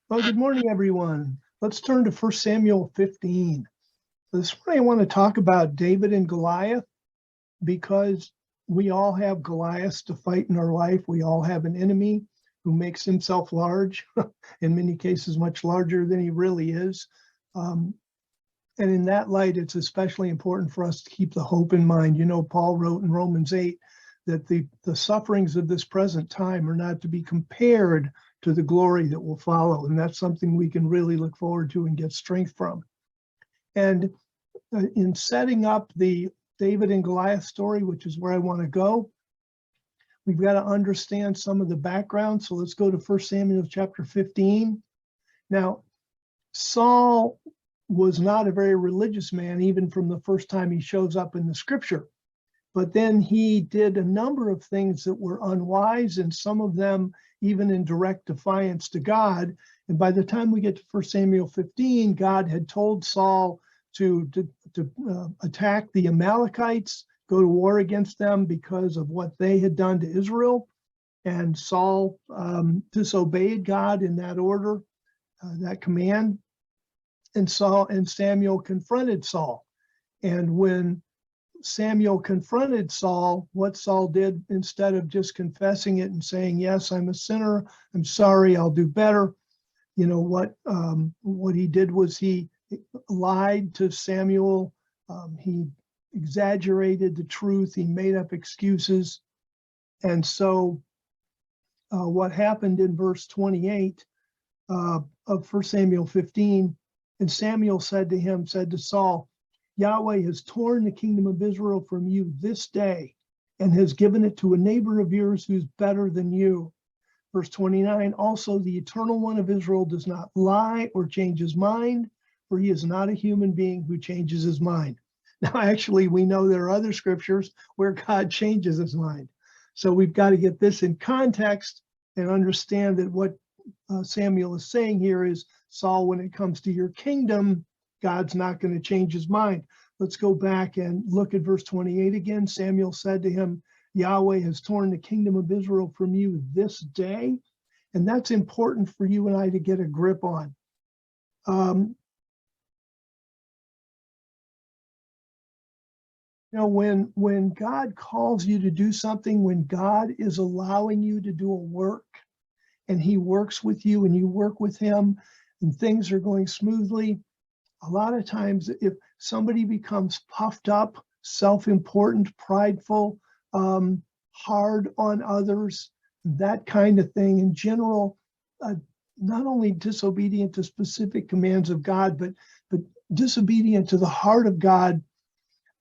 Well, good morning, everyone. Let's turn to 1 Samuel 15. This morning, I want to talk about David and Goliath because we all have Goliaths to fight in our life. We all have an enemy who makes himself large, in many cases, much larger than he really is. And in that light, it's especially important for us to keep the hope in mind. You know, Paul wrote in Romans 8 that the sufferings of this present time are not to be compared to the glory that will follow. And that's something we can really look forward to and get strength from. And in setting up the David and Goliath story, which is where I want to go, we've got to understand some of the background. So let's go to 1 Samuel chapter 15. Now, Saul was not a very religious man, even from the first time he shows up in the scripture. But then he did a number of things that were unwise, and some of them even in direct defiance to God. And by the time we get to 1 Samuel 15, God had told Saul to attack the Amalekites, go to war against them because of what they had done to Israel. And Saul disobeyed God in that order, that command. And Samuel confronted Saul. And when Samuel confronted Saul, what Saul did, instead of just confessing it and saying, yes, I'm a sinner, I'm sorry, I'll do better, you know, what he did was he lied to Samuel. He exaggerated the truth. He made up excuses. And so what happened in verse 28 of 1 Samuel 15, and Samuel said to Saul, Yahweh has torn the kingdom of Israel from you this day and has given it to a neighbor of yours who's better than you. Verse 29, also the eternal one of Israel does not lie or change his mind, for he is not a human being who changes his mind. Now, actually, we know there are other scriptures where God changes his mind. So we've got to get this in context and understand that what Samuel is saying here is, Saul, when it comes to your kingdom, God's not going to change his mind. Let's go back and look at verse 28 again. Samuel said to him, Yahweh has torn the kingdom of Israel from you this day. And that's important for you and I to get a grip on. You know, when God calls you to do something, when God is allowing you to do a work, and he works with you and you work with him, and things are going smoothly, a lot of times if somebody becomes puffed up, self-important, prideful, hard on others, that kind of thing, in general, not only disobedient to specific commands of God, but disobedient to the heart of God.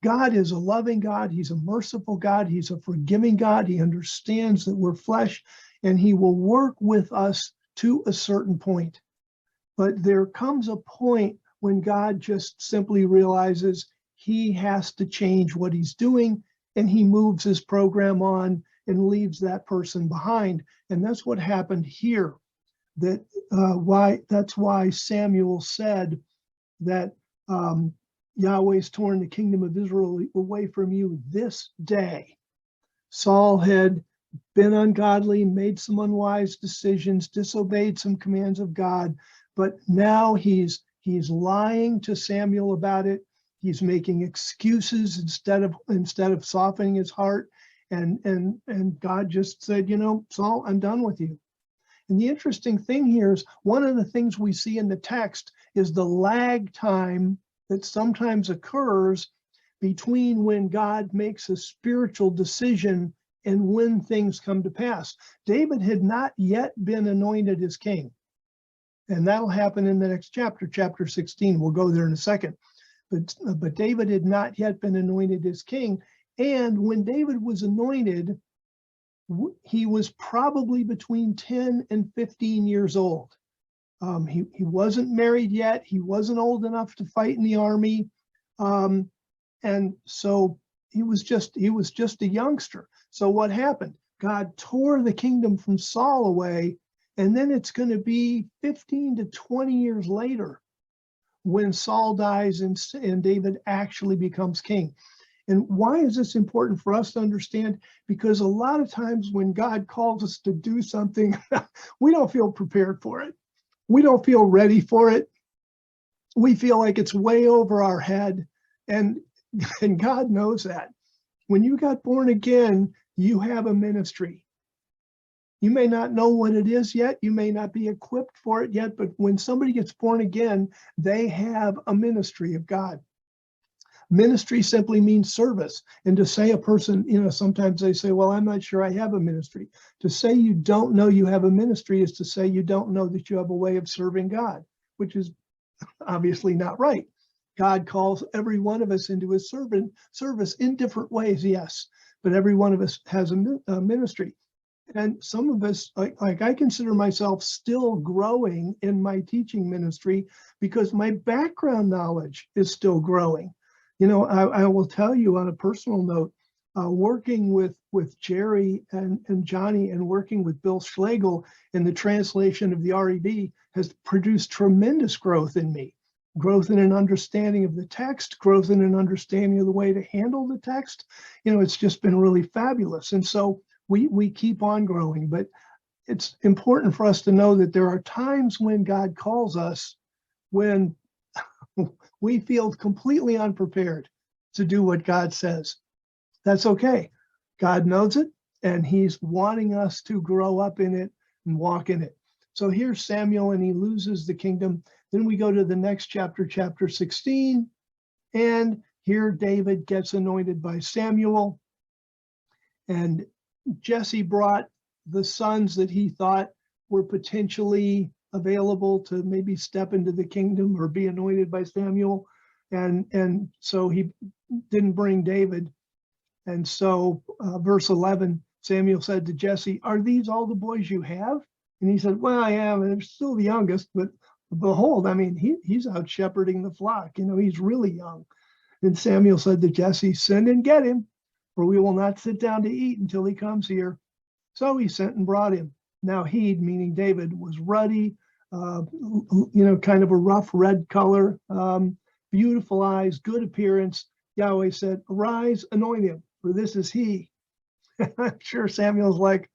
God is a loving God. He's a merciful God. He's a forgiving God. He understands that we're flesh, and he will work with us to a certain point. But there comes a point when God just simply realizes he has to change what he's doing, and he moves his program on and leaves that person behind. And that's what happened here. That's why Samuel said that Yahweh's torn the kingdom of Israel away from you this day. Saul had been ungodly, made some unwise decisions, disobeyed some commands of God, but now he's lying to Samuel about it. He's making excuses instead of softening his heart. And God just said, you know, Saul, I'm done with you. And the interesting thing here is one of the things we see in the text is the lag time that sometimes occurs between when God makes a spiritual decision and when things come to pass. David had not yet been anointed as king. And that'll happen in the next chapter, chapter 16. We'll go there in a second. But David had not yet been anointed as king. And when David was anointed, he was probably between 10 and 15 years old. He wasn't married yet. He wasn't old enough to fight in the army. And so he was just a youngster. So what happened? God tore the kingdom from Saul away. And then it's going to be 15 to 20 years later when Saul dies and David actually becomes king. And why is this important for us to understand? Because a lot of times when God calls us to do something, we don't feel prepared for it. we don't feel ready for it. We feel like it's way over our head. And God knows that. When you got born again, you have a ministry. You may not know what it is yet. You may not be equipped for it yet, but when somebody gets born again, they have a ministry of God. Ministry simply means service. And to say a person, sometimes they say, well, I'm not sure I have a ministry. To say you don't know you have a ministry is to say you don't know that you have a way of serving God, which is obviously not right. God calls every one of us into his service in different ways, yes, but every one of us has a ministry. And some of us, like I consider myself still growing in my teaching ministry because my background knowledge is still growing. I will tell you on a personal note, working with Jerry and Johnny and working with Bill Schlegel in the translation of the REB has produced tremendous growth in me. Growth in an understanding of the text, growth in an understanding of the way to handle the text. It's just been really fabulous. And so we keep on growing, but it's important for us to know that there are times when God calls us when we feel completely unprepared to do what God says. That's okay. God knows it, and he's wanting us to grow up in it and walk in it. So here's Samuel, and he loses the kingdom. Then we go to the next chapter, chapter 16, and here David gets anointed by Samuel, and Jesse brought the sons that he thought were potentially available to maybe step into the kingdom or be anointed by Samuel. And so he didn't bring David. And so verse 11, Samuel said to Jesse, are these all the boys you have? And he said, well, I am. And I'm still the youngest, but behold, he's out shepherding the flock. He's really young. And Samuel said to Jesse, send and get him, for we will not sit down to eat until he comes here. So he sent and brought him. Now he, meaning David, was ruddy, kind of a rough red color, beautiful eyes, good appearance. Yahweh said, arise, anoint him, for this is he. I'm sure Samuel's like,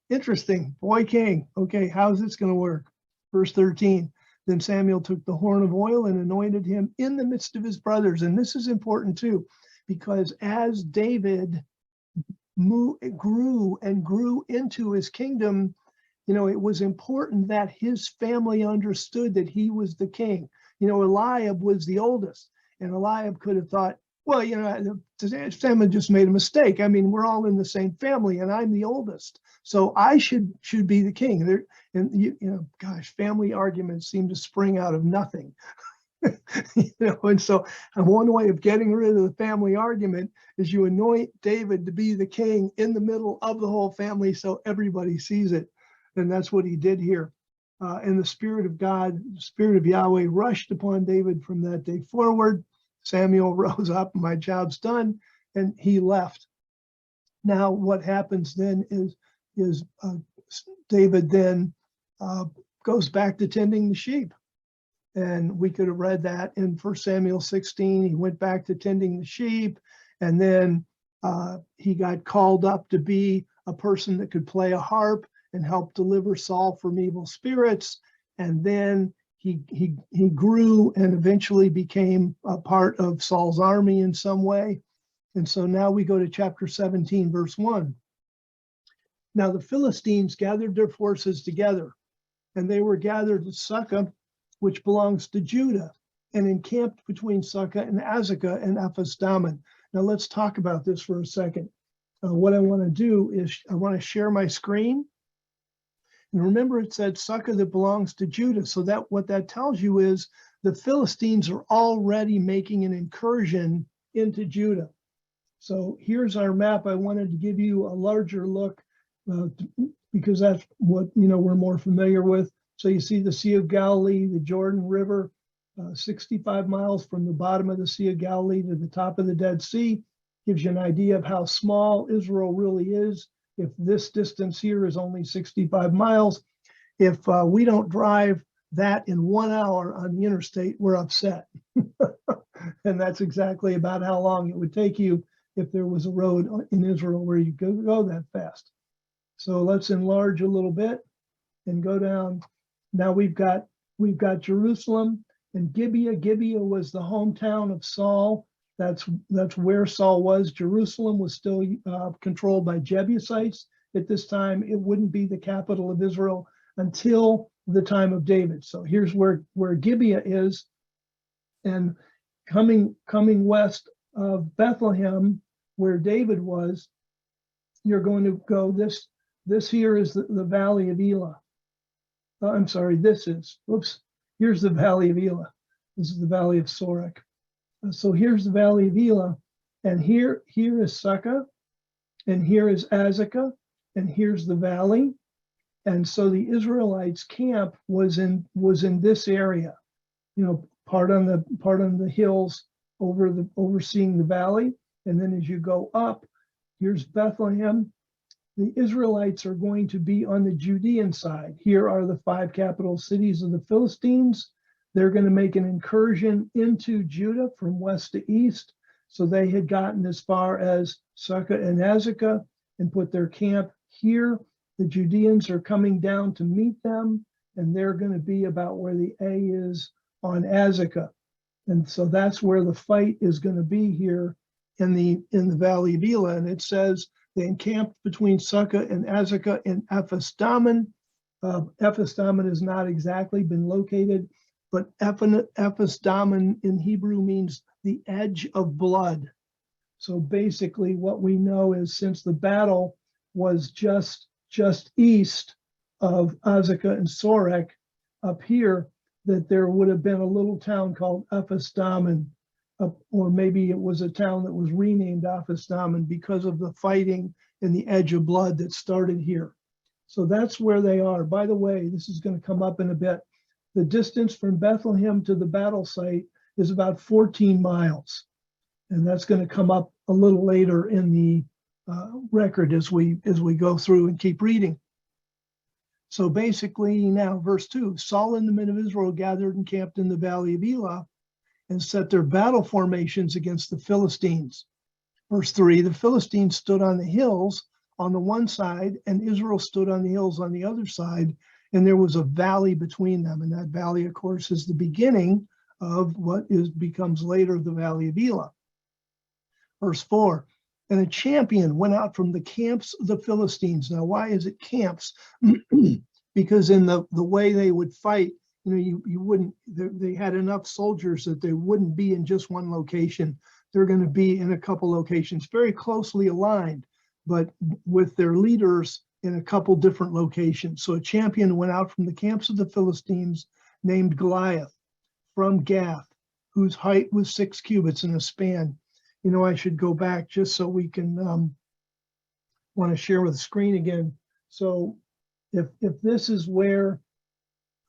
interesting, boy king. Okay, how's this going to work? Verse 13, then Samuel took the horn of oil and anointed him in the midst of his brothers. And this is important too, because as David grew into his kingdom, it was important that his family understood that he was the king. Eliab was the oldest, and Eliab could have thought, well, Samuel just made a mistake. We're all in the same family, and I'm the oldest, so I should be the king. Gosh, family arguments seem to spring out of nothing. And so one way of getting rid of the family argument is you anoint David to be the king in the middle of the whole family so everybody sees it. And that's what he did here. And the Spirit of God, the Spirit of Yahweh rushed upon David from that day forward. Samuel rose up, my job's done, and he left. Now what happens then is David then goes back to tending the sheep. And we could have read that in 1 Samuel 16. He went back to tending the sheep, and then he got called up to be a person that could play a harp and help deliver Saul from evil spirits. And then he grew and eventually became a part of Saul's army in some way. And so now we go to chapter 17, verse 1. Now the Philistines gathered their forces together, and they were gathered at Succah, which belongs to Judah, and encamped between Succah and Azekah and Ephes-dammim. Now let's talk about this for a second. What I want to do is I want to share my screen. And remember, it said Succah that belongs to Judah. So what that tells you is the Philistines are already making an incursion into Judah. So here's our map. I wanted to give you a larger look because that's what we're more familiar with. So you see the Sea of Galilee, the Jordan River, 65 miles from the bottom of the Sea of Galilee to the top of the Dead Sea. Gives you an idea of how small Israel really is. If this distance here is only 65 miles, if we don't drive that in 1 hour on the interstate, we're upset. And that's exactly about how long it would take you if there was a road in Israel where you could go that fast. So let's enlarge a little bit and go down Now we've got Jerusalem and Gibeah. Gibeah was the hometown of Saul. That's where Saul was. Jerusalem was still controlled by Jebusites at this time. It wouldn't be the capital of Israel until the time of David. So here's where Gibeah is, and coming west of Bethlehem, where David was, you're going to go this here is the valley of Elah. I'm sorry, here's the valley of Elah. This is the valley of Sorek. So here's the valley of Elah, and here is Sukkah, and here is Azekah, and here's the valley. And so the Israelites' camp was in this area, part on the hills overseeing the valley. And then as you go up, here's Bethlehem. The Israelites are going to be on the Judean side. Here are the 5 capital cities of the Philistines. They're going to make an incursion into Judah from west to east. So they had gotten as far as Sukkah and Azekah and put their camp here. The Judeans are coming down to meet them, and they're going to be about where the A is on Azekah. And so that's where the fight is going to be here in the valley of Elah. And it says they encamped between Sukkah and Azekah in Ephes Dammim. Ephes Dammim has not exactly been located, but Ephes Dammim in Hebrew means the edge of blood. So basically what we know is, since the battle was just east of Azekah and Sorek up here, that there would have been a little town called Ephes Dammim, or maybe it was a town that was renamed Ephes Dammim because of the fighting and the edge of blood that started here. So that's where they are. By the way, this is going to come up in a bit. The distance from Bethlehem to the battle site is about 14 miles. And that's going to come up a little later in the record as we go through and keep reading. So basically now, verse 2, Saul and the men of Israel gathered and camped in the valley of Elah and set their battle formations against the Philistines. Verse 3, the Philistines stood on the hills on the one side, and Israel stood on the hills on the other side, and there was a valley between them. And that valley, of course, is the beginning of what becomes later the valley of Elah. Verse 4, and a champion went out from the camps of the Philistines. Now, why is it camps? Because in the way they would fight, you wouldn't, they had enough soldiers that they wouldn't be in just one location. They're going to be in a couple locations, very closely aligned, but with their leaders in a couple different locations. So a champion went out from the camps of the Philistines named Goliath from Gath, whose height was 6 cubits in a span. I should go back just so we can want to share with the screen again. So if this is where,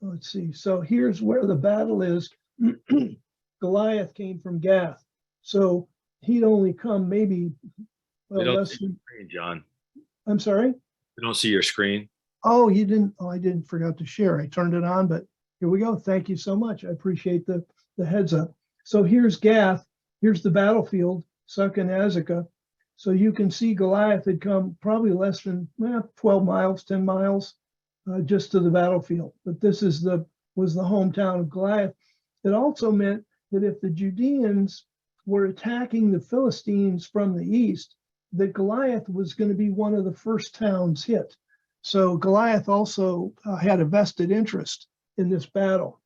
let's see, so here's where the battle is. Goliath came from Gath. So he'd only come maybe less than, screen, John. I'm sorry? We don't see your screen. Oh, you didn't. Oh, I didn't forgot to share. I turned it on, but here we go. Thank you so much. I appreciate the heads up. So here's Gath. Here's the battlefield, Sukkah and Azekah. So you can see Goliath had come probably less than 12 miles, 10 miles just to the battlefield. But this was the hometown of Goliath. It also meant that if the Judeans were attacking the Philistines from the east, that Goliath was going to be one of the first towns hit. So Goliath also had a vested interest in this battle,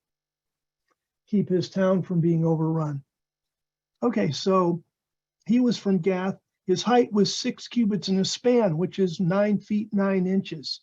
keep his town from being overrun. Okay, so he was from Gath. His height was 6 cubits in a span, which is 9 feet 9 inches.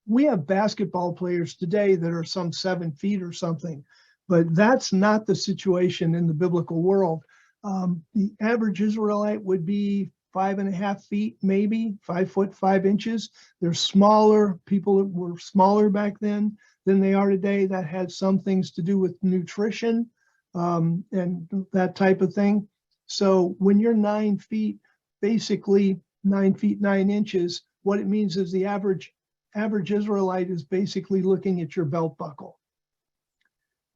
We have basketball players today that are some 7 feet or something, but that's not the situation in the biblical world. The average Israelite would be 5.5 feet, maybe 5 foot 5 inches. They're smaller. People were smaller back then than they are today. That had some things to do with nutrition and that type of thing. So when you're 9 feet, basically 9 feet 9 inches, what it means is the average Israelite is basically looking at your belt buckle.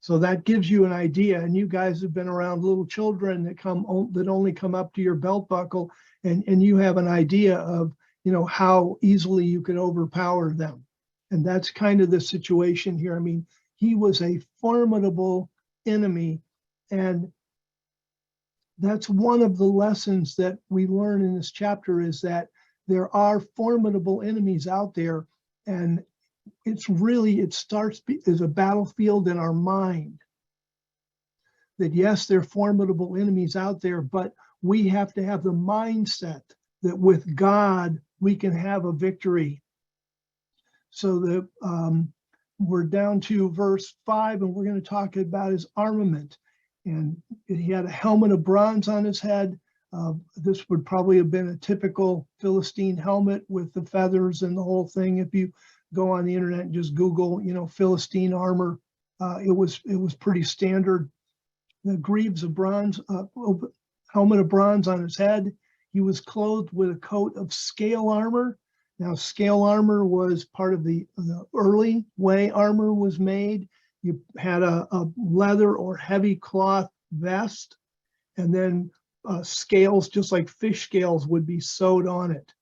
So that gives you an idea. And you guys have been around little children that only come up to your belt buckle, and you have an idea of how easily you could overpower them. And that's kind of the situation here. I mean, he was a formidable enemy. And that's one of the lessons that we learn in this chapter, is that there are formidable enemies out there. And it starts as a battlefield in our mind. That yes, there are formidable enemies out there, but we have to have the mindset that with God, we can have a victory. So we're down to verse 5, and we're going to talk about his armament. And he had a helmet of bronze on his head. This would probably have been a typical Philistine helmet with the feathers and the whole thing. If you go on the internet and just Google, Philistine armor, it was pretty standard. The greaves of bronze, helmet of bronze on his head. He was clothed with a coat of scale armor. Now, scale armor was part of the early way armor was made. You had a leather or heavy cloth vest, and then scales, just like fish scales, would be sewed on it.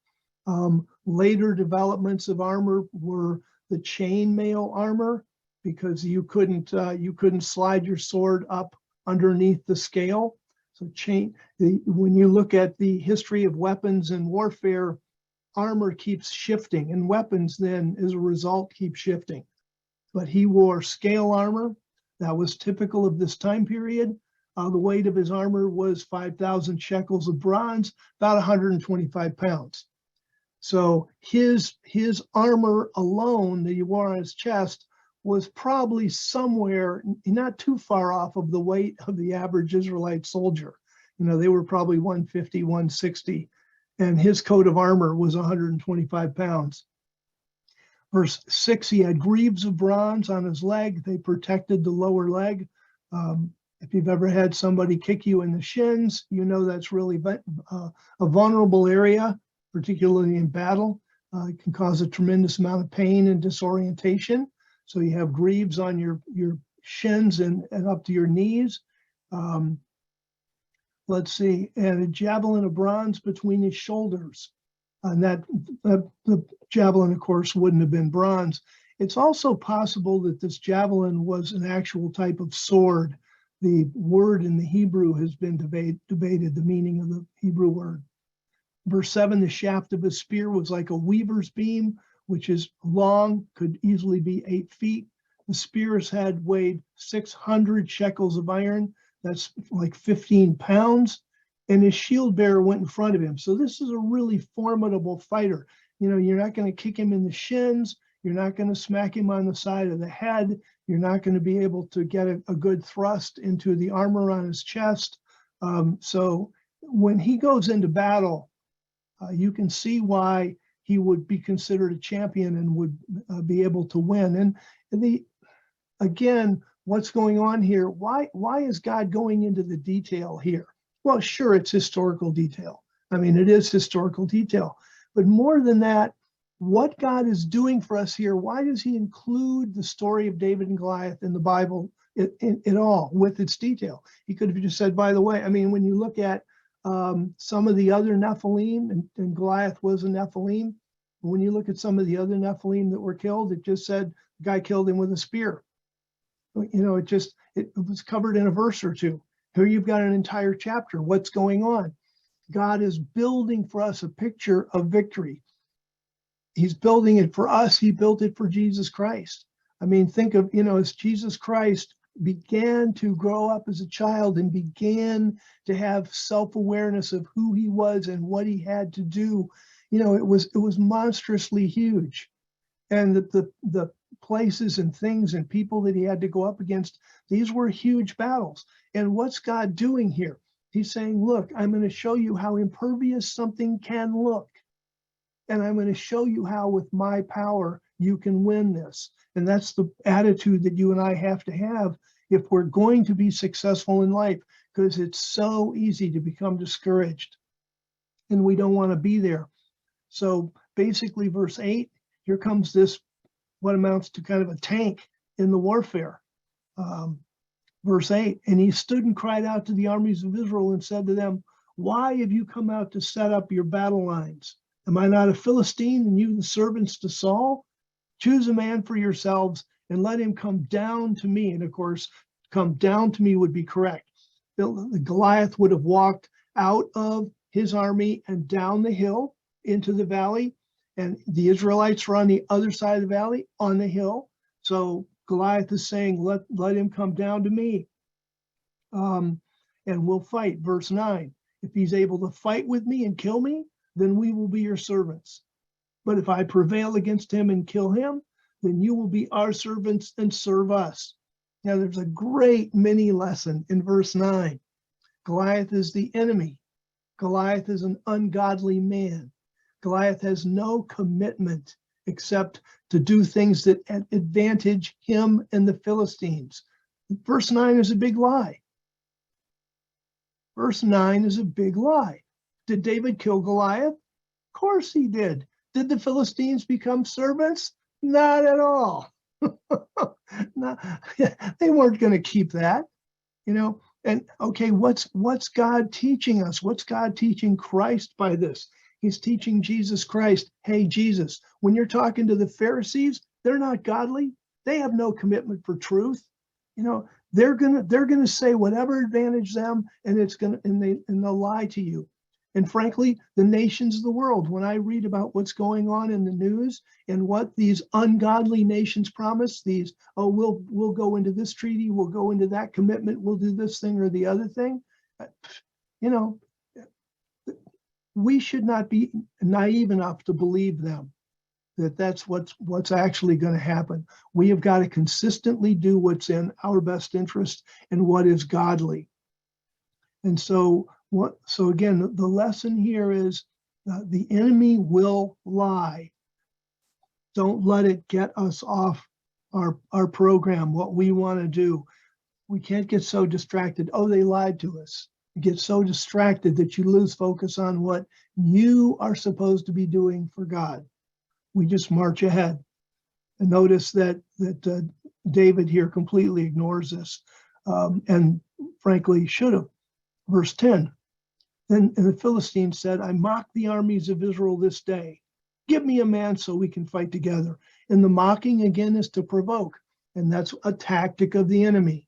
Later developments of armor were the chainmail armor, because you couldn't slide your sword up underneath the scale. So when you look at the history of weapons and warfare, armor keeps shifting, and weapons then, as a result, keep shifting. But he wore scale armor. That was typical of this time period. The weight of his armor was 5,000 shekels of bronze, about 125 pounds. So his armor alone that he wore on his chest was probably somewhere not too far off of the weight of the average Israelite soldier. They were probably 150, 160, and his coat of armor was 125 pounds. Verse 6, he had greaves of bronze on his leg. They protected the lower leg. If you've ever had somebody kick you in the shins, that's really a vulnerable area, particularly in battle. It can cause a tremendous amount of pain and disorientation. So you have greaves on your shins and up to your knees. Let's see, and a javelin of bronze between his shoulders. And that the javelin, of course, wouldn't have been bronze. It's also possible that this javelin was an actual type of sword. The word in the Hebrew has been debated, the meaning of the Hebrew word. Verse 7, the shaft of his spear was like a weaver's beam, which is long, could easily be 8 feet. The spear's head weighed 600 shekels of iron. That's like 15 pounds. And his shield bearer went in front of him. So this is a really formidable fighter. You're not going to kick him in the shins. You're not going to smack him on the side of the head. You're not going to be able to get a good thrust into the armor on his chest. So when he goes into battle, you can see why he would be considered a champion and would be able to win. And again, what's going on here? Why is God going into the detail here? Well, sure, it's historical detail. I mean, it is historical detail. But more than that, what God is doing for us here, why does he include the story of David and Goliath in the Bible in all, with its detail? He could have just said, by the way, I mean, when you look at some of the other Nephilim, and Goliath was a Nephilim, when you look at some of the other Nephilim that were killed, it just said the guy killed him with a spear. It was covered in a verse or two. Here you've got an entire chapter. What's going on? God is building for us a picture of victory. He's building it for us. He built it for Jesus Christ. I mean, think of, as Jesus Christ began to grow up as a child and began to have self-awareness of who he was and what he had to do, it was monstrously huge. And the places and things and people that he had to go up against, these were huge battles. And what's God doing here? He's saying, look, I'm going to show you how impervious something can look. And I'm going to show you how with my power you can win this. And that's the attitude that you and I have to have if we're going to be successful in life, because it's so easy to become discouraged. And we don't want to be there. So basically, verse 8, here comes this, what amounts to kind of a tank in the warfare. Verse 8, and he stood and cried out to the armies of Israel and said to them, why have you come out to set up your battle lines? Am I not a Philistine and you the servants to Saul? Choose a man for yourselves and let him come down to me. And of course, come down to me would be correct. The Goliath would have walked out of his army and down the hill into the valley, and the Israelites were on the other side of the valley on the hill. So Goliath is saying, let him come down to me, and we'll fight. Verse 9, if he's able to fight with me and kill me, then we will be your servants. But if I prevail against him and kill him, then you will be our servants and serve us. Now there's a great mini lesson in verse 9. Goliath is the enemy. Goliath is an ungodly man. Goliath has no commitment except to do things that advantage him and the Philistines. Verse 9 is a big lie. Verse 9 is a big lie. Did David kill Goliath? Of course he did. Did the Philistines become servants? Not at all. No, they weren't going to keep that, you know. And okay, what's God teaching us? What's God teaching Christ by this? He's teaching Jesus Christ, hey, Jesus, when you're talking to the Pharisees, they're not godly. They have no commitment for truth. You know, they're gonna say whatever advantage them, and they'll lie to you. And frankly, the nations of the world, when I read about what's going on in the news and what these ungodly nations promise, we'll go into this treaty, we'll go into that commitment, we'll do this thing or the other thing, you know, we should not be naive enough to believe them, that that's what's actually going to happen. We have got to consistently do what's in our best interest and what is godly. And so again, the lesson here is the enemy will lie. Don't let it get us off our program, what we want to do. We can't get so distracted. Oh, they lied to us. You get so distracted that you lose focus on what you are supposed to be doing for God. We just march ahead. And notice that David here completely ignores this, and frankly should have. Verse 10. Then the Philistines said, I mock the armies of Israel this day. Give me a man so we can fight together. And the mocking again is to provoke. And that's a tactic of the enemy.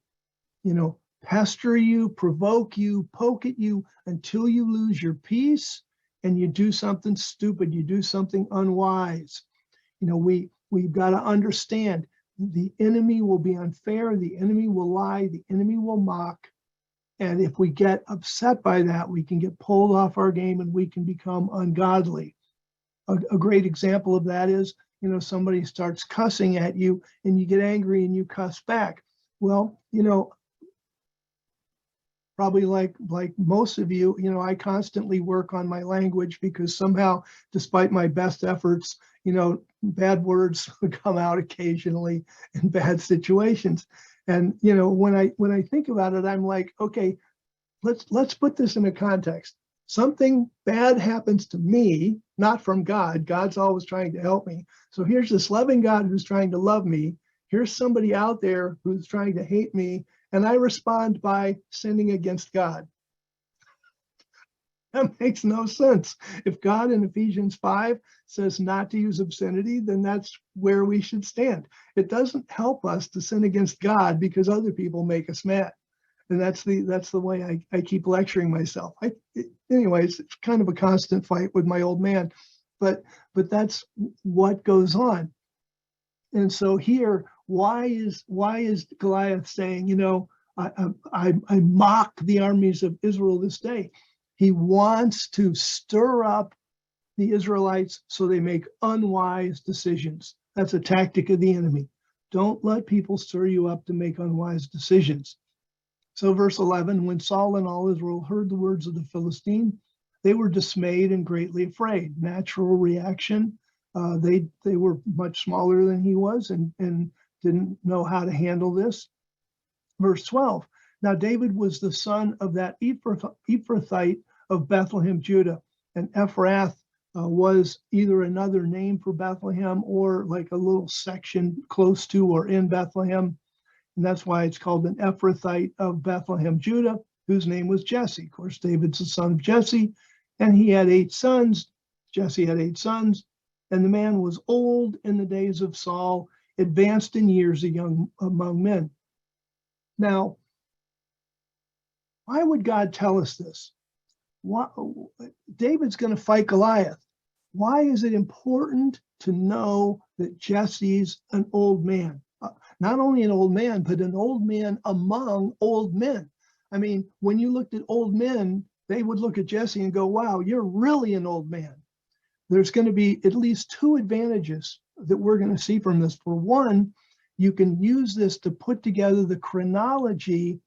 You know, pester you, provoke you, poke at you until you lose your peace and you do something stupid, you do something unwise. You know, we've got to understand the enemy will be unfair, the enemy will lie, the enemy will mock. And if we get upset by that, we can get pulled off our game and we can become ungodly. A great example of that is, you know, somebody starts cussing at you and you get angry and you cuss back. Well, you know, probably like most of you, you know, I constantly work on my language because somehow, despite my best efforts, you know, bad words come out occasionally in bad situations. And, you know, when I think about it, I'm like, okay, let's put this in a context. Something bad happens to me, not from God. God's always trying to help me. So here's this loving God who's trying to love me. Here's somebody out there who's trying to hate me. And I respond by sinning against God. That makes no sense. If God in Ephesians 5 says not to use obscenity, then that's where we should stand. It doesn't help us to sin against God because other people make us mad. And that's the way I keep lecturing myself. Anyways, it's kind of a constant fight with my old man, but that's what goes on. And so here, why is Goliath saying, you know, I mock the armies of Israel this day? He wants to stir up the Israelites so they make unwise decisions. That's a tactic of the enemy. Don't let people stir you up to make unwise decisions. So verse 11, when Saul and all Israel heard the words of the Philistine, they were dismayed and greatly afraid. Natural reaction. They were much smaller than he was and didn't know how to handle this. Verse 12, now David was the son of that Ephrathite of Bethlehem, Judah, and Ephrath was either another name for Bethlehem or like a little section close to or in Bethlehem. And that's why it's called an Ephrathite of Bethlehem, Judah, whose name was Jesse. Of course, David's the son of Jesse, and he had 8 sons. Jesse had 8 sons. And the man was old in the days of Saul, advanced in years among men. Now, why would God tell us this? Why, David's going to fight Goliath. Why is it important to know that Jesse's an old man? Not only an old man, but an old man among old men. I mean, when you looked at old men, they would look at Jesse and go, wow, you're really an old man. There's going to be at least two advantages that we're going to see from this. For one, you can use this to put together the chronology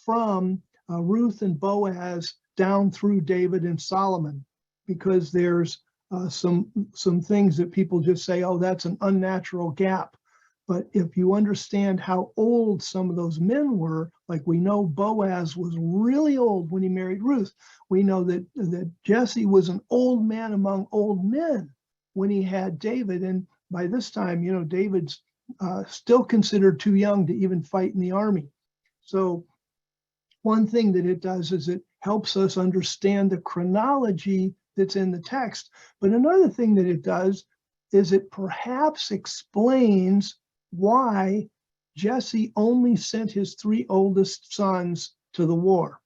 from Ruth and Boaz down through David and Solomon, because there's some things that people just say, oh, that's an unnatural gap. But if you understand how old some of those men were, like we know Boaz was really old when he married Ruth. We know that Jesse was an old man among old men when he had David. And by this time, you know, David's still considered too young to even fight in the army. So one thing that it does is it helps us understand the chronology that's in the text. But another thing that it does is it perhaps explains why Jesse only sent his three oldest sons to the war.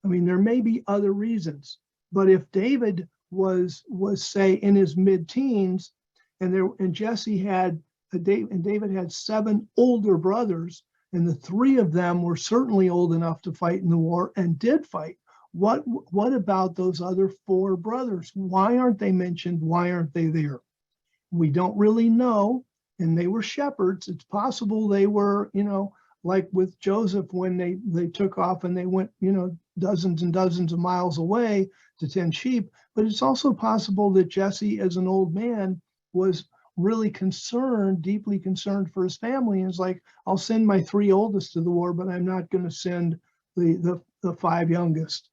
I mean, there may be other reasons, but if David was say in his mid-teens, and Jesse had David had 7 older brothers, and the 3 of them were certainly old enough to fight in the war and did fight. What about those other 4 brothers? Why aren't they mentioned? Why aren't they there? We don't really know. And they were shepherds. It's possible they were, you know, like with Joseph when they took off and they went, you know, dozens and dozens of miles away to tend sheep. But it's also possible that Jesse, as an old man, was really concerned, deeply concerned for his family. And it's like, I'll send my 3 oldest to the war, but I'm not going to send the 5 youngest.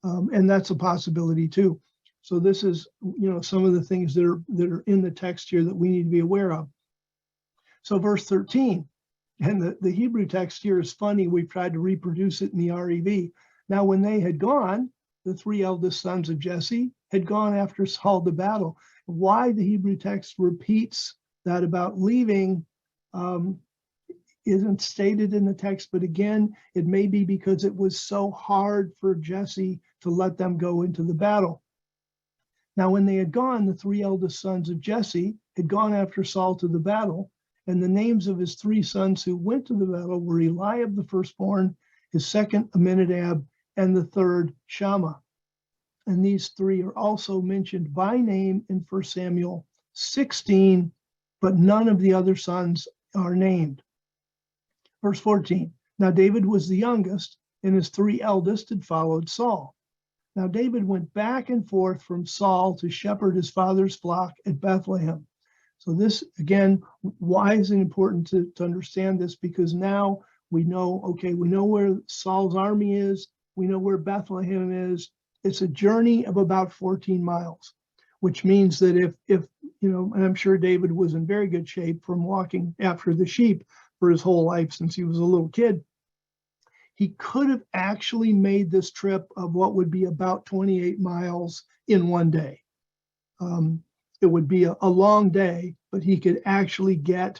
And that's a possibility too. So this is, you know, some of the things that are in the text here that we need to be aware of. So verse 13, and the Hebrew text here is funny. We've tried to reproduce it in the REV. Now, when they had gone, the 3 eldest sons of Jesse had gone after Saul to battle. Why the Hebrew text repeats that about leaving isn't stated in the text, but again, it may be because it was so hard for Jesse to let them go into the battle. Now, when they had gone, the 3 eldest sons of Jesse had gone after Saul to the battle. And the names of his 3 sons who went to the battle were Eliab the firstborn, his second Aminadab, and the third Shammah. And these 3 are also mentioned by name in 1 Samuel 16, but none of the other sons are named. Verse 14, now David was the youngest, and his 3 eldest had followed Saul. Now David went back and forth from Saul to shepherd his father's flock at Bethlehem. So this, again, why is it important to understand this? Because now we know, okay, we know where Saul's army is. We know where Bethlehem is. It's a journey of about 14 miles, which means that if you know, and I'm sure David was in very good shape from walking after the sheep for his whole life since he was a little kid, he could have actually made this trip of what would be about 28 miles in one day. It would be a long day, but he could actually get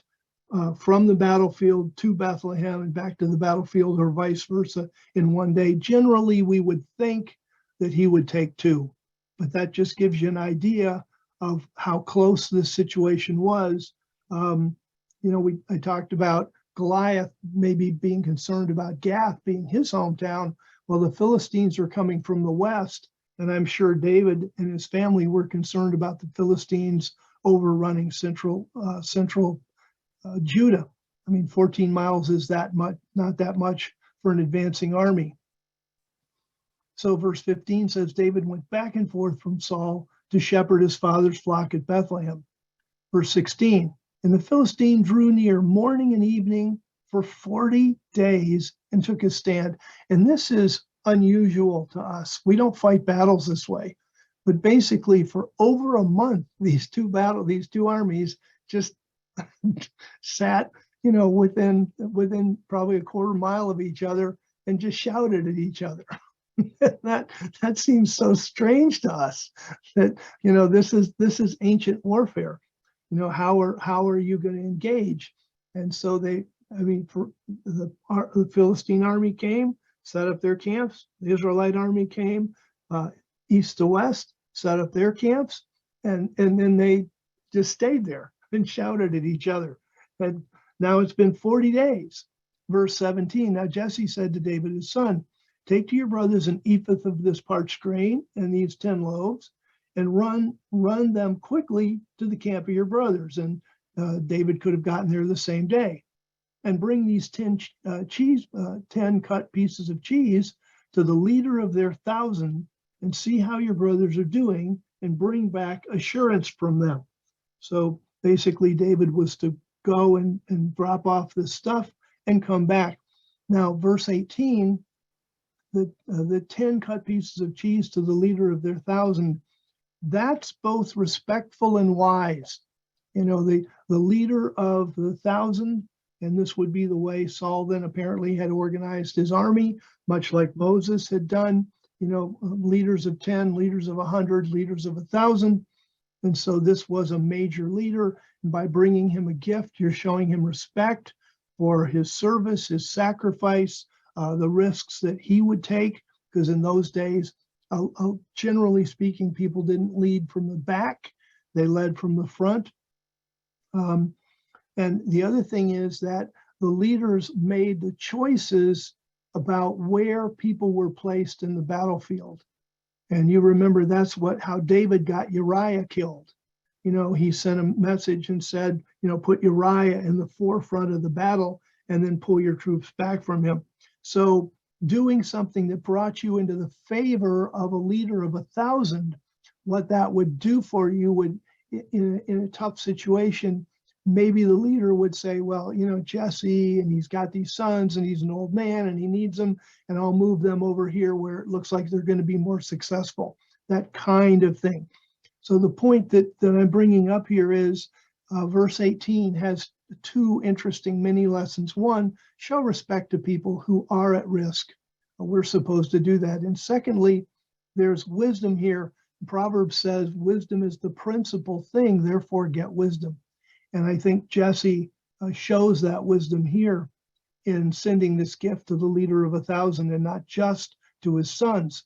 from the battlefield to Bethlehem and back to the battlefield or vice versa in one day. Generally, we would think that he would take 2, but that just gives you an idea of how close this situation was. You know, I talked about Goliath maybe being concerned about Gath being his hometown. Well, the Philistines are coming from the west. And I'm sure David and his family were concerned about the Philistines overrunning central Judah. I mean, 14 miles is that much, not that much for an advancing army. So verse 15 says, David went back and forth from Saul to shepherd his father's flock at Bethlehem. Verse 16, and the Philistine drew near morning and evening for 40 days and took his stand. And this is unusual to us. We don't fight battles this way. But basically, for over a month, these two armies just sat, you know, within probably a quarter mile of each other and just shouted at each other. That seems so strange to us that, this is ancient warfare. How are you going to engage? And so for the Philistine army came, set up their camps. The Israelite army came east to west, set up their camps, and then they just stayed there and shouted at each other. And now it's been 40 days. Verse 17, now Jesse said to David his son, take to your brothers an ephah of this parched grain and these 10 loaves, and run them quickly to the camp of your brothers. And David could have gotten there the same day. And bring these 10 cut pieces of cheese to the leader of their 1,000, and see how your brothers are doing, and bring back assurance from them. So basically, David was to go and drop off this stuff and come back. Now, verse 18, the 10 cut pieces of cheese to the leader of their 1,000, that's both respectful and wise. The leader of the 1,000, and this would be the way Saul then apparently had organized his army, much like Moses had done, leaders of 10, leaders of 100, leaders of 1,000. And so this was a major leader. And by bringing him a gift, you're showing him respect for his service, his sacrifice, the risks that he would take, because in those days, generally speaking, people didn't lead from the back, they led from the front. And the other thing is that the leaders made the choices about where people were placed in the battlefield. And you remember that's how David got Uriah killed. He sent a message and said, put Uriah in the forefront of the battle and then pull your troops back from him. So doing something that brought you into the favor of a leader of 1,000, what that would do for you would, in a tough situation, maybe the leader would say, well, Jesse, and he's got these sons and he's an old man and he needs them, and I'll move them over here where it looks like they're going to be more successful, that kind of thing. So the point that I'm bringing up here is verse 18 has two interesting mini lessons. One, show respect to people who are at risk. We're supposed to do that. And secondly, there's wisdom here. Proverbs says wisdom is the principal thing, therefore get wisdom. And I think Jesse shows that wisdom here in sending this gift to the leader of 1,000 and not just to his sons.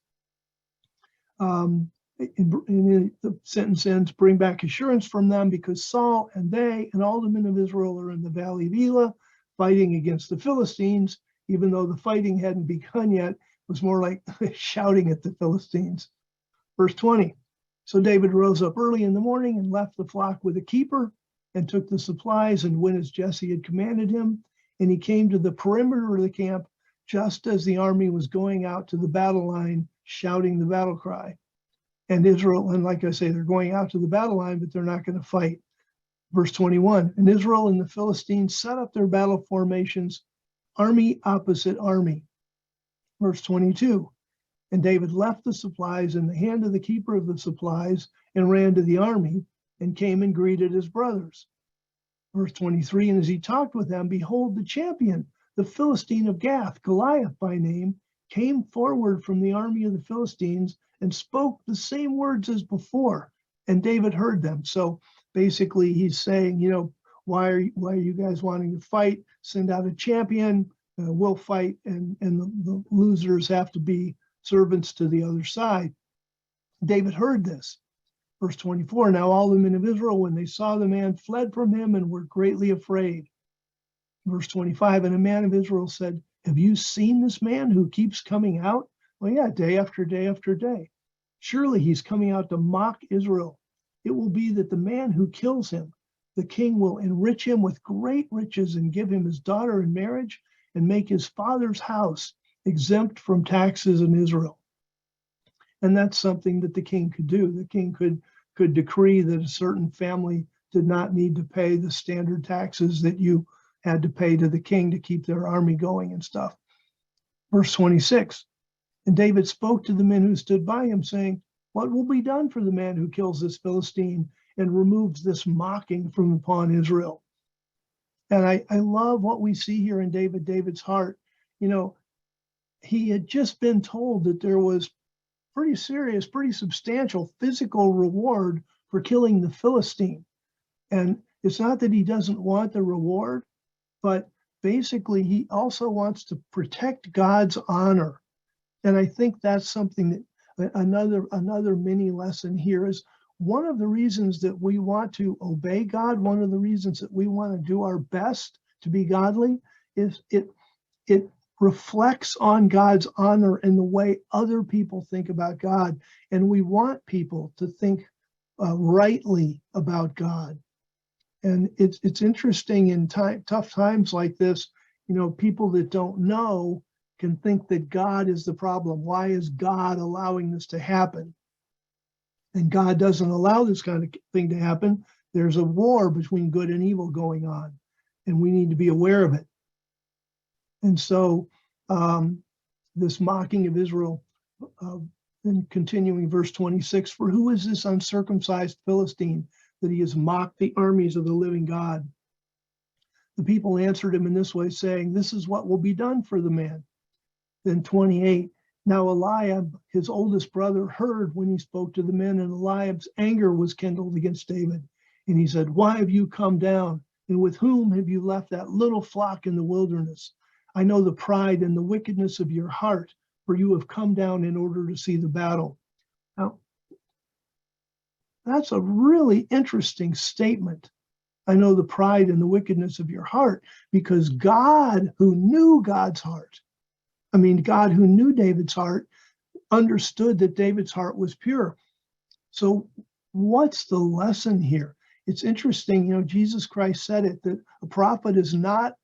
The sentence ends, bring back assurance from them, because Saul and they and all the men of Israel are in the valley of Elah fighting against the Philistines, even though the fighting hadn't begun yet. It was more like shouting at the Philistines. Verse 20, so David rose up early in the morning and left the flock with a keeper and took the supplies and went as Jesse had commanded him. And he came to the perimeter of the camp just as the army was going out to the battle line, shouting the battle cry. And Israel, and like I say, they're going out to the battle line, but they're not going to fight. Verse 21, and Israel and the Philistines set up their battle formations, army opposite army. Verse 22, and David left the supplies in the hand of the keeper of the supplies and ran to the army and came and greeted his brothers. Verse 23, and as he talked with them, behold, the champion, the Philistine of Gath, Goliath by name, came forward from the army of the Philistines and spoke the same words as before, and David heard them. So basically he's saying, why are you guys wanting to fight? Send out a champion, we'll fight, and the losers have to be servants to the other side. David heard this. Verse 24, now all the men of Israel, when they saw the man, fled from him and were greatly afraid. Verse 25, and a man of Israel said, have you seen this man who keeps coming out? Well, yeah, day after day after day. Surely he's coming out to mock Israel. It will be that the man who kills him, the king will enrich him with great riches and give him his daughter in marriage and make his father's house exempt from taxes in Israel. And that's something that the king could do. The king could decree that a certain family did not need to pay the standard taxes that you had to pay to the king to keep their army going and stuff. Verse 26, and David spoke to the men who stood by him, saying, what will be done for the man who kills this Philistine and removes this mocking from upon Israel? And I love what we see here in David's heart. he had just been told that there was pretty serious, pretty substantial physical reward for killing the Philistine. And it's not that he doesn't want the reward, but basically he also wants to protect God's honor. And I think that's something that another mini lesson here is one of the reasons that we want to obey God, one of the reasons that we want to do our best to be godly is it reflects on God's honor in the way other people think about God. And we want people to think rightly about God. And it's interesting in tough times like this, people that don't know can think that God is the problem. Why is God allowing this to happen? And God doesn't allow this kind of thing to happen. There's a war between good and evil going on, and we need to be aware of it. And so this mocking of Israel, and continuing verse 26, for who is this uncircumcised Philistine that he has mocked the armies of the living God? The people answered him in this way, saying, this is what will be done for the man. Then 28, now Eliab, his oldest brother, heard when he spoke to the men, and Eliab's anger was kindled against David. And he said, why have you come down? And with whom have you left that little flock in the wilderness? I know the pride and the wickedness of your heart, for you have come down in order to see the battle. Now, that's a really interesting statement. I know the pride and the wickedness of your heart, because God, who knew God's heart, God who knew David's heart, understood that David's heart was pure. So what's the lesson here? It's interesting, Jesus Christ said it, that a prophet is not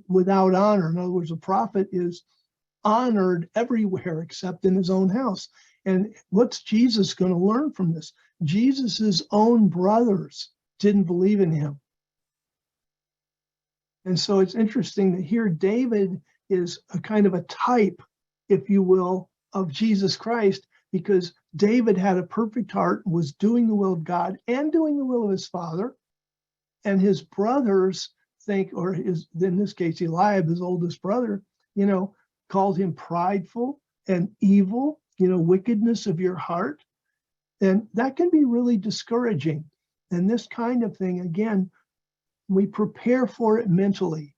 without honor. In other words, a prophet is honored everywhere except in his own house. And what's Jesus going to learn from this? Jesus's own brothers didn't believe in him. And so it's interesting that here David is a kind of a type, if you will, of Jesus Christ, because David had a perfect heart, was doing the will of God and doing the will of his father. And his brothers think, or in this case, Eliab, his oldest brother, called him prideful and evil, wickedness of your heart. And that can be really discouraging. And this kind of thing, again, we prepare for it mentally.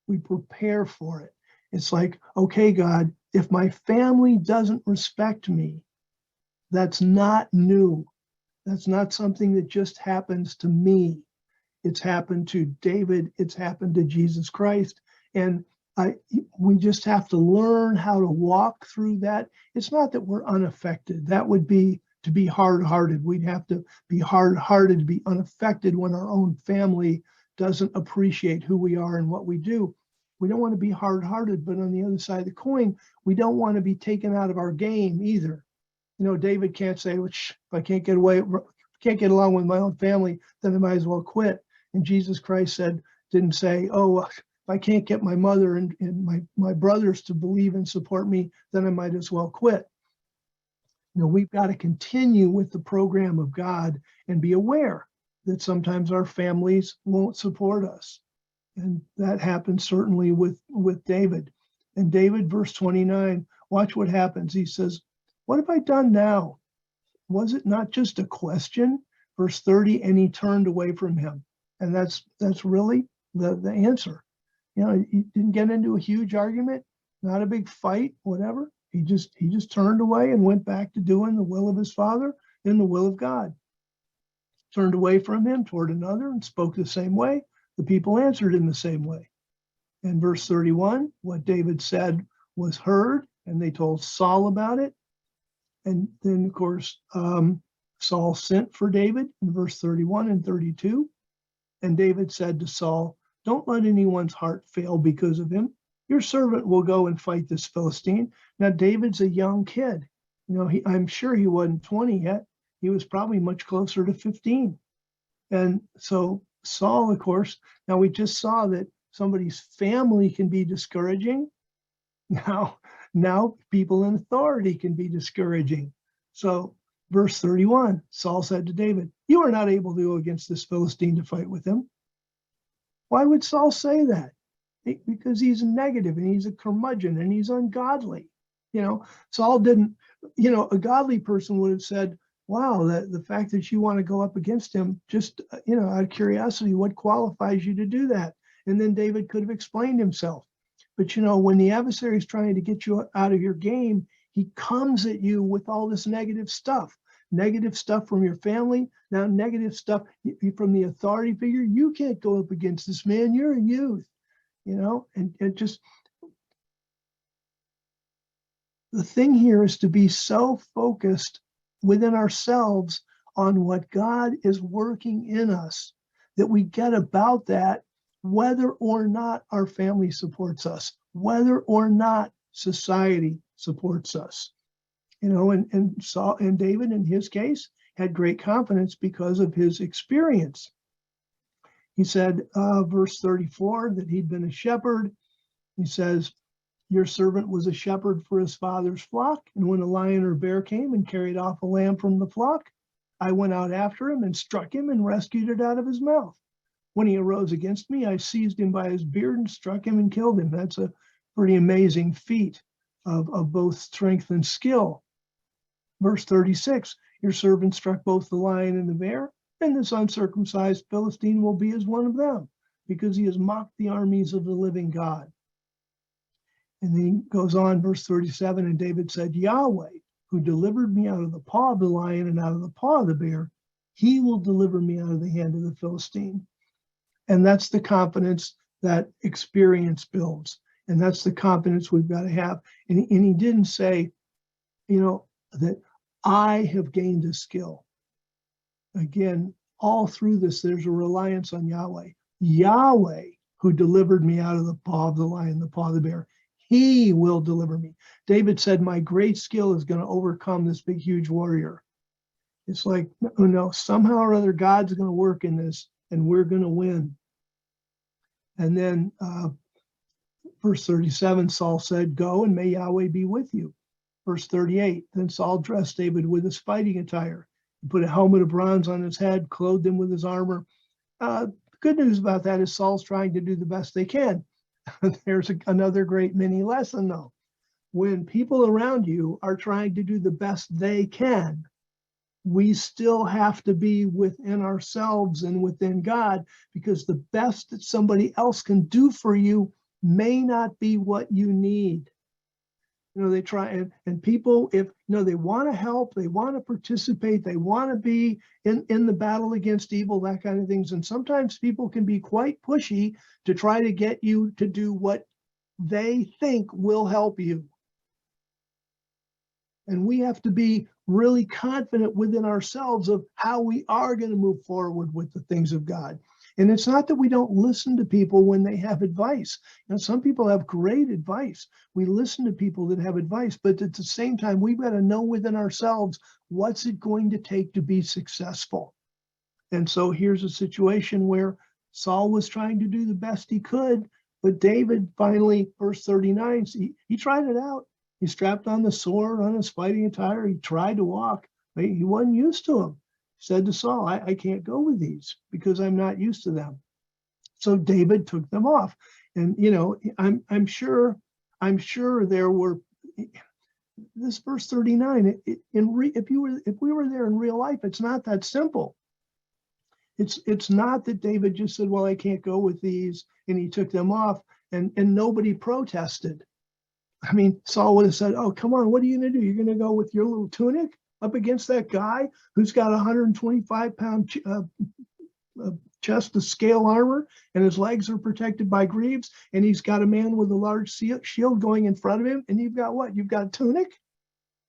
We prepare for it. It's like, okay, God, if my family doesn't respect me, that's not new. That's not something that just happens to me. It's happened to David. It's happened to Jesus Christ. And we just have to learn how to walk through that. It's not that we're unaffected. That would be to be hard-hearted. We'd have to be hard-hearted to be unaffected when our own family doesn't appreciate who we are and what we do. We don't want to be hard-hearted, but on the other side of the coin, we don't want to be taken out of our game either. David can't say, if I can't get along with my own family, then I might as well quit. And Jesus Christ didn't say, if I can't get my mother and my brothers to believe and support me, then I might as well quit. We've got to continue with the program of God and be aware that sometimes our families won't support us. And that happened certainly with David. And David, verse 29, watch what happens. He says, what have I done now? Was it not just a question? Verse 30, and he turned away from him. And that's really the answer. He didn't get into a huge argument, not a big fight, whatever. He just turned away and went back to doing the will of his father and the will of God. Turned away from him toward another and spoke the same way. The people answered in the same way. In verse 31, what David said was heard, and they told Saul about it. And then, of course, Saul sent for David in verse 31 and 32. And David said to Saul, don't let anyone's heart fail because of him. Your servant will go and fight this Philistine. Now, David's a young kid. I'm sure he wasn't 20 yet. He was probably much closer to 15. And so Saul, of course, now we just saw that somebody's family can be discouraging. Now people in authority can be discouraging. So verse 31, Saul said to David, you are not able to go against this Philistine to fight with him. Why would Saul say that? because he's negative and he's a curmudgeon and he's ungodly. Saul didn't, a godly person would have said, wow, the fact that you want to go up against him, just, out of curiosity, what qualifies you to do that? And then David could have explained himself. But, when the adversary is trying to get you out of your game, he comes at you with all this negative stuff from your family, now negative stuff from the authority figure. You can't go up against this man. You're a youth, and just the thing here is to be so focused within ourselves on what God is working in us that we get about that, whether or not our family supports us, whether or not society supports us. And Saul and David, in his case, had great confidence because of his experience. He said, verse 34, that he'd been a shepherd. He says, your servant was a shepherd for his father's flock, and when a lion or bear came and carried off a lamb from the flock, I went out after him and struck him and rescued it out of his mouth. When he arose against me, I seized him by his beard and struck him and killed him. That's a pretty amazing feat of both strength and skill. Verse 36, your servant struck both the lion and the bear, and this uncircumcised Philistine will be as one of them, because he has mocked the armies of the living God. And then he goes on, verse 37, and David said, Yahweh, who delivered me out of the paw of the lion and out of the paw of the bear, he will deliver me out of the hand of the Philistine. And that's the confidence that experience builds. And that's the confidence we've got to have. And he didn't say, that I have gained a skill. Again, all through this, there's a reliance on Yahweh. Yahweh, who delivered me out of the paw of the lion, the paw of the bear, he will deliver me. David said, my great skill is going to overcome this big, huge warrior. It's like, no, somehow or other, God's going to work in this, and we're going to win. And then verse 37, Saul said, go, and may Yahweh be with you. Verse 38, then Saul dressed David with his fighting attire. He put a helmet of bronze on his head, clothed him with his armor. The good news about that is Saul's trying to do the best they can. There's another great mini lesson, though. When people around you are trying to do the best they can, we still have to be within ourselves and within God, because the best that somebody else can do for you may not be what you need. They try, and people, if they want to help, they want to participate, they want to be in the battle against evil, that kind of things. And sometimes people can be quite pushy to try to get you to do what they think will help you. And we have to be really confident within ourselves of how we are going to move forward with the things of God. And it's not that we don't listen to people when they have advice. Some people have great advice. We listen to people that have advice, but at the same time, we've got to know within ourselves, what's it going to take to be successful? And so here's a situation where Saul was trying to do the best he could, but David finally, verse 39, he tried it out. He strapped on the sword, on his fighting attire. He tried to walk, but he wasn't used to them. Said to Saul, I can't go with these because I'm not used to them. So David took them off. And, I'm sure there were, this verse 39, if we were there in real life, it's not that simple. It's not that David just said, well, I can't go with these, and he took them off, and nobody protested. I mean, Saul would have said, oh, come on, what are you going to do? You're going to go with your little tunic up against that guy who's got 125-pound chest of scale armor, and his legs are protected by greaves, and he's got a man with a large shield going in front of him, and you've got what? You've got a tunic?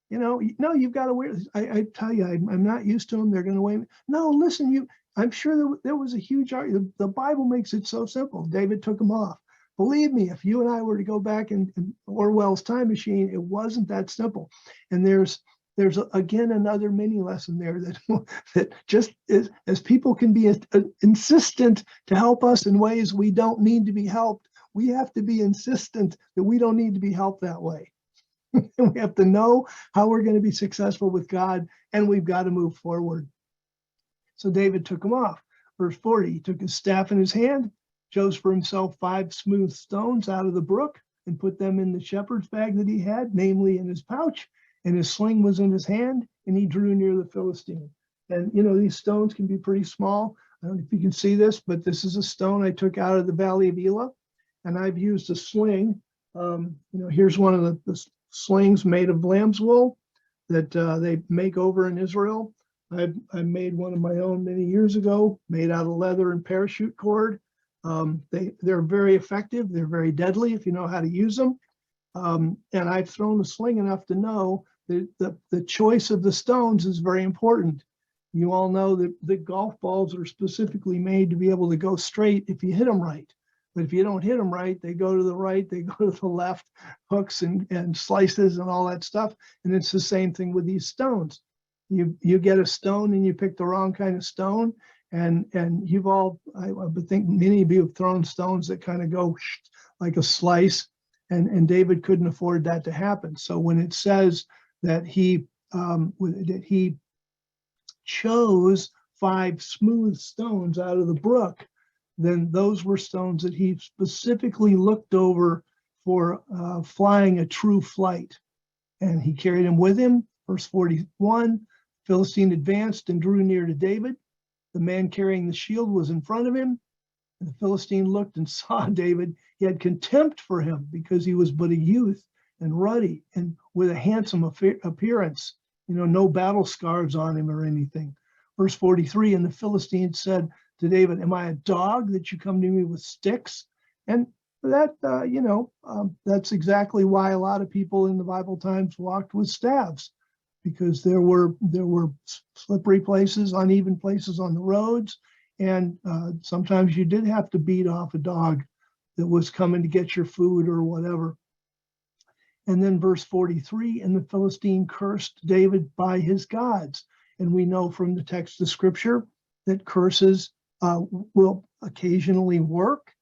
No, you've got to wear this. I tell you, I'm not used to them. They're going to weigh me. No, listen, I'm sure there was a huge argument. The Bible makes it so simple. David took them off. Believe me, if you and I were to go back in Orwell's time machine, it wasn't that simple. And there's again another mini lesson there that just as people can be insistent to help us in ways we don't need to be helped, we have to be insistent that we don't need to be helped that way. And we have to know how we're going to be successful with God, and we've got to move forward. So David took them off. Verse 40, he took his staff in his hand, chose for himself 5 smooth stones out of the brook and put them in the shepherd's bag that he had, namely in his pouch, and his sling was in his hand, and he drew near the Philistine. And these stones can be pretty small. I don't know if you can see this, but this is a stone I took out of the valley of Elah, and I've used a sling. Here's one of the slings made of lamb's wool that they make over in Israel. I made one of my own many years ago, made out of leather and parachute cord. They're very effective. They're very deadly if you know how to use them. And I've thrown a sling enough to know that the choice of the stones is very important. You all know that the golf balls are specifically made to be able to go straight if you hit them right. But if you don't hit them right, they go to the right, they go to the left, hooks and slices and all that stuff. And it's the same thing with these stones. You get a stone and you pick the wrong kind of stone, and you've all, I would think many of you have thrown stones that kind of go like a slice, and David couldn't afford that to happen. So when it says that he chose 5 smooth stones out of the brook, then those were stones that he specifically looked over for flying a true flight. And he carried them with him. Verse 41, Philistine advanced and drew near to David. The man carrying the shield was in front of him. And the Philistine looked and saw David. He had contempt for him because he was but a youth and ruddy and with a handsome appearance, no battle scars on him or anything. Verse 43, and the Philistine said to David, am I a dog that you come to me with sticks? And that, that's exactly why a lot of people in the Bible times walked with staffs, because there were slippery places, uneven places on the roads, and sometimes you did have to beat off a dog that was coming to get your food or whatever. And then verse 43, and the Philistine cursed David by his gods. And we know from the text of scripture that curses will occasionally work,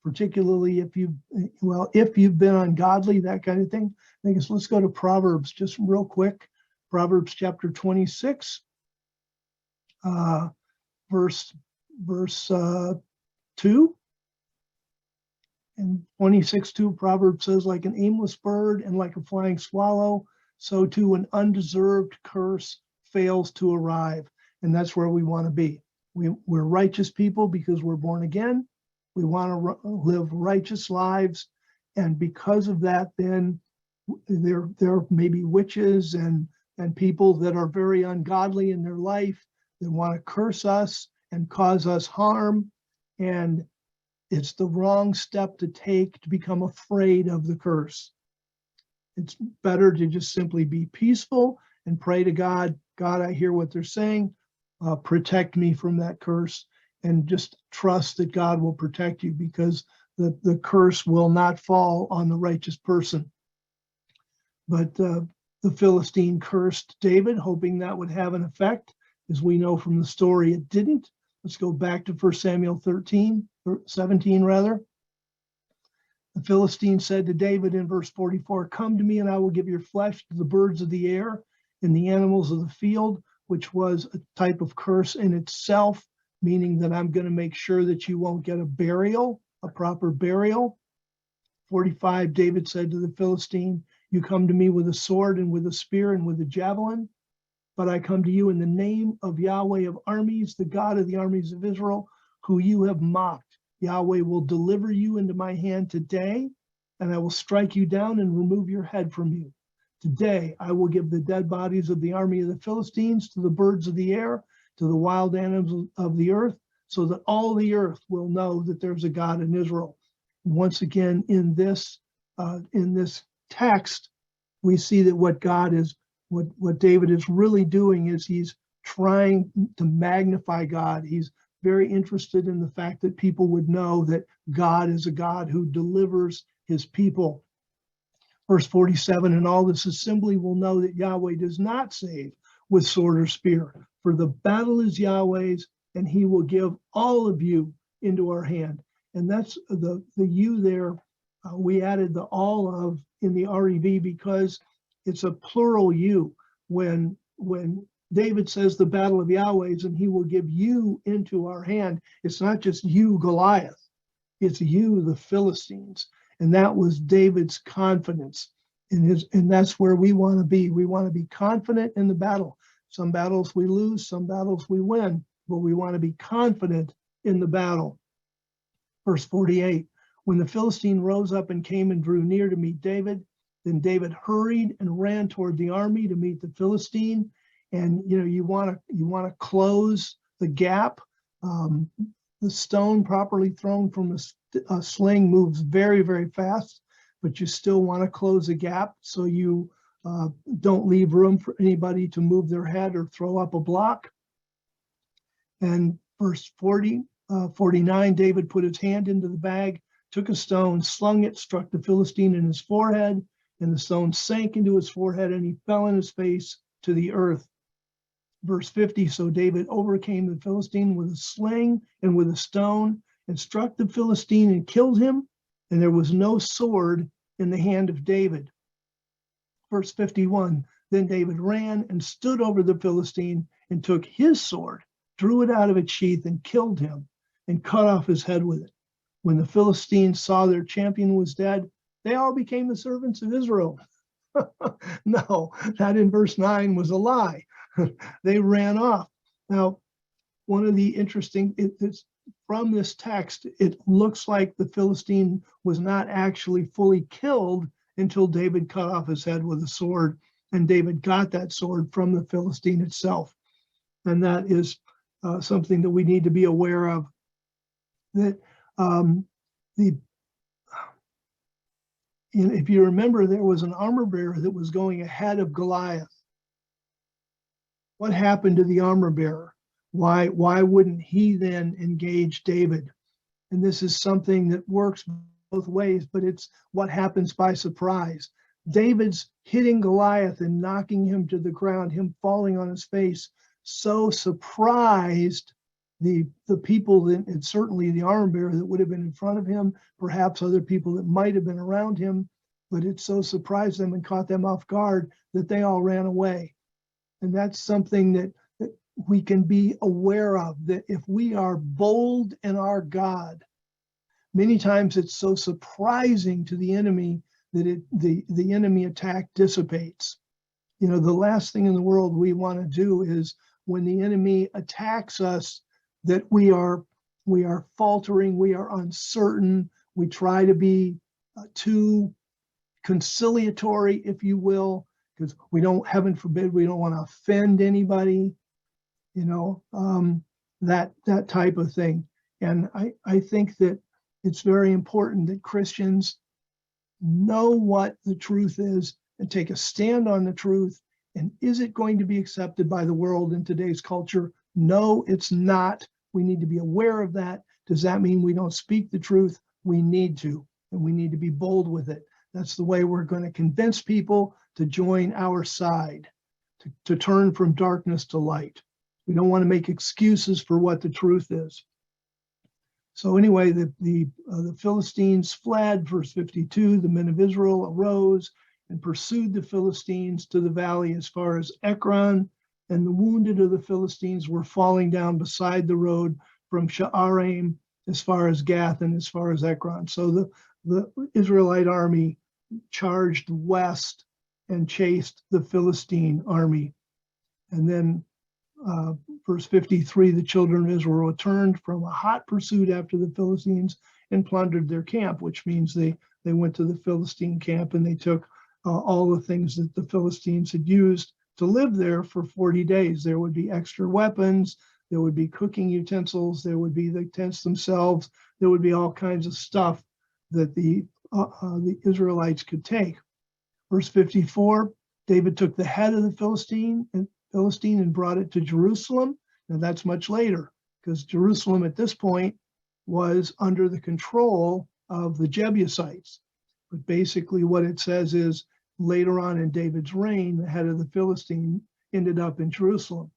particularly if you've been ungodly, that kind of thing. I guess let's go to Proverbs just real quick. Proverbs chapter 26, verse 2. And 26:2, Proverbs says, like an aimless bird and like a flying swallow, so too an undeserved curse fails to arrive. And that's where we want to be. We're righteous people because we're born again. We want to live righteous lives. And because of that, then there may be witches and people that are very ungodly in their life that want to curse us and cause us harm. And it's the wrong step to take to become afraid of the curse. It's better to just simply be peaceful and pray to God. God, I hear what they're saying. Protect me from that curse, and just trust that God will protect you, because the curse will not fall on the righteous person. But the Philistine cursed David, hoping that would have an effect. As we know from the story, it didn't. Let's go back to 1 Samuel 17 rather. The Philistine said to David in verse 44, come to me and I will give your flesh to the birds of the air and the animals of the field, which was a type of curse in itself, meaning that I'm going to make sure that you won't get a proper burial. 45, David said to the Philistine, you come to me with a sword and with a spear and with a javelin, but I come to you in the name of Yahweh of armies, the God of the armies of Israel, who you have mocked. Yahweh will deliver you into my hand today, and I will strike you down and remove your head from you. Today I will give the dead bodies of the army of the Philistines to the birds of the air, to the wild animals of the earth, so that all the earth will know that there's a God in Israel. Once again, in this text, we see that what David is really doing is he's trying to magnify God. He's very interested in the fact that people would know that God is a God who delivers his people. Verse 47, and all this assembly will know that Yahweh does not save with sword or spear, for the battle is Yahweh's, and he will give all of you into our hand. And that's the you there. We added the all of in the REV because it's a plural you. When David says the battle of Yahweh's and he will give you into our hand, it's not just you, Goliath. It's you, the Philistines. And that was David's confidence in his, and that's where we want to be. We want to be confident in the battle. Some battles we lose, some battles we win, but we want to be confident in the battle. Verse 48, when the Philistine rose up and came and drew near to meet David, then David hurried and ran toward the army to meet the Philistine. And you want to close the gap. The stone properly thrown from a sling moves very, very fast, but you still want to close the gap so you don't leave room for anybody to move their head or throw up a block. And verse 49, David put his hand into the bag, took a stone, slung it, struck the Philistine in his forehead, and the stone sank into his forehead, and he fell on his face to the earth. Verse 50, so David overcame the Philistine with a sling and with a stone, and struck the Philistine and killed him, and there was no sword in the hand of David. Verse 51, then David ran and stood over the Philistine and took his sword, drew it out of its sheath, and killed him, and cut off his head with it. When the Philistines saw their champion was dead, they all became the servants of Israel. No, that in verse 9 was a lie. They ran off. Now, one of the interesting, it's from this text, it looks like the Philistine was not actually fully killed until David cut off his head with a sword, and David got that sword from the Philistine itself. And that is something that we need to be aware of. That if you remember, there was an armor bearer that was going ahead of Goliath. What happened to the armor bearer? Why wouldn't he then engage David? And this is something that works both ways, but it's what happens by surprise. David's hitting Goliath and knocking him to the ground, him falling on his face, so surprised the people that, and certainly the armor bearer that would have been in front of him, perhaps other people that might have been around him, but it so surprised them and caught them off guard that they all ran away. And that's something that we can be aware of, that if we are bold in our God, many times it's so surprising to the enemy that the enemy attack dissipates. The last thing in the world we want to do is when the enemy attacks us, that we are faltering, we are uncertain, we try to be too conciliatory, if you will, because we don't, heaven forbid, we don't want to offend anybody, that type of thing. And I think that it's very important that Christians know what the truth is and take a stand on the truth. And is it going to be accepted by the world in today's culture? No, it's not. We need to be aware of that. Does that mean we don't speak the truth? We need to, and we need to be bold with it. That's the way we're going to convince people to join our side, to turn from darkness to light. We don't want to make excuses for what the truth is. So anyway, the Philistines fled, verse 52, the men of Israel arose and pursued the Philistines to the valley as far as Ekron, and the wounded of the Philistines were falling down beside the road from Sha'araim as far as Gath and as far as Ekron. So the Israelite army charged west and chased the Philistine army. And then verse 53, the children of Israel returned from a hot pursuit after the Philistines and plundered their camp, which means they went to the Philistine camp and they took all the things that the Philistines had used to live there for 40 days. There would be extra weapons, there would be cooking utensils, there would be the tents themselves, there would be all kinds of stuff that the Israelites could take. Verse 54, David took the head of the Philistine and brought it to Jerusalem. Now that's much later, because Jerusalem at this point was under the control of the Jebusites. But basically what it says is later on in David's reign, the head of the Philistine ended up in Jerusalem.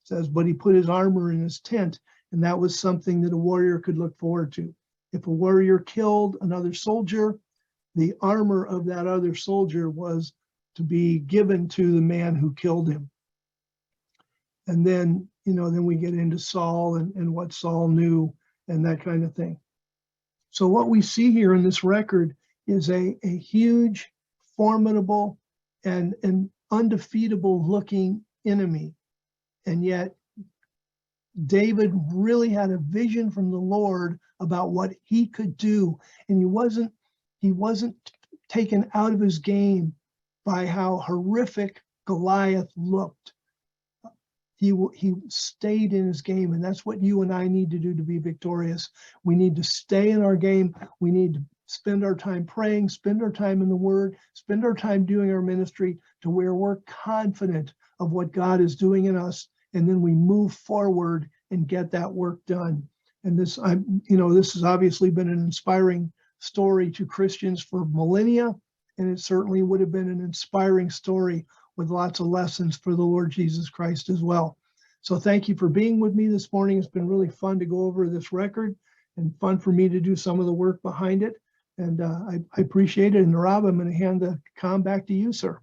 It says, but he put his armor in his tent, and that was something that a warrior could look forward to. If a warrior killed another soldier, the armor of that other soldier was to be given to the man who killed him. And then, then we get into Saul and what Saul knew and that kind of thing. So what we see here in this record is a huge, formidable, and undefeatable looking enemy. And yet David really had a vision from the Lord about what he could do. And he wasn't taken out of his game by how horrific Goliath looked. He stayed in his game, and that's what you and I need to do to be victorious. We need to stay in our game. We need to spend our time praying, spend our time in the Word, spend our time doing our ministry to where we're confident of what God is doing in us, and then we move forward and get that work done. And this has obviously been an inspiring story to Christians for millennia, and it certainly would have been an inspiring story with lots of lessons for the Lord Jesus Christ as well. So thank you for being with me this morning. It's been really fun to go over this record and fun for me to do some of the work behind it. And I appreciate it. And Rob, I'm going to hand the comm back to you, sir.